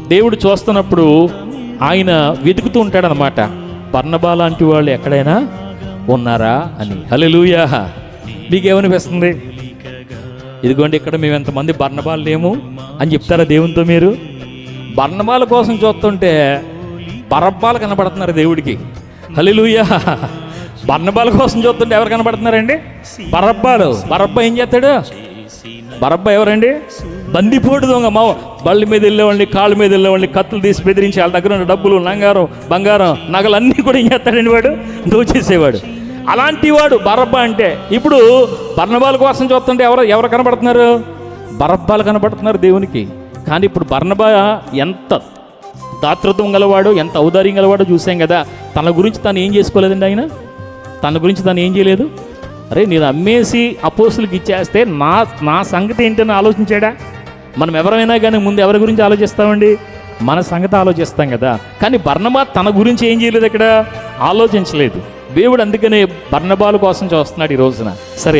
దేవుడు చూస్తున్నప్పుడు ఆయన వెతుకుతూ ఉంటాడనమాట, బర్నబా లాంటి వాళ్ళు ఎక్కడైనా ఉన్నారా అని. హల్లెలూయా. మీకేమనిపిస్తుంది? ఇదిగోండి, ఇక్కడ మేము ఎంతమంది బర్నబాలు లేము అని చెప్తారా దేవునితో మీరు? బర్నబాల కోసం చూస్తుంటే బరబ్బాలు కనబడుతున్నారు దేవుడికి. హల్లెలూయా. బర్నబాల కోసం చూస్తుంటే ఎవరు కనబడుతున్నారండి? బరబ్బాలు. బరబ్బా ఏం చేస్తాడు? బరబ్బా ఎవరండి? బందిపోటు దొంగ. బళ్ళ మీద వెళ్ళేవాళ్ళని, కాళ్ళ మీద వెళ్ళేవాళ్ళని కత్తులు తీసి బెదిరించి వాళ్ళ దగ్గర ఉన్న డబ్బులు, బంగారం, నగలు అన్నీ కూడా ఏం చేస్తాడండి? వాడు దోచేసేవాడు. అలాంటి వాడు బరబ్బా అంటే. ఇప్పుడు బర్నబాల కోసం చూస్తుంటే ఎవరు కనబడుతున్నారు? బరబ్బాలు కనబడుతున్నారు దేవునికి. కానీ ఇప్పుడు బర్నబా ఎంత దాతృత్వం గలవాడు, ఎంత ఔదార్యం గలవాడో చూసాం కదా. తన గురించి తను ఏం చేసుకోలేదండి ఆయన. తన గురించి తను ఏం చేయలేదు. అరే, నేను అమ్మేసి అపోస్తులకు ఇచ్చేస్తే నా సంగతి ఏంటని ఆలోచించాడా? మనం ఎవరైనా కానీ ముందు ఎవరి గురించి ఆలోచిస్తామండి? మన సంగతి ఆలోచిస్తాం కదా. కానీ బర్నబా తన గురించి ఏం చేయలేదు, ఇక్కడ ఆలోచించలేదు. దేవుడు అందుకనే బర్నబాల కోసం చూస్తున్నాడు ఈ రోజున. సరే.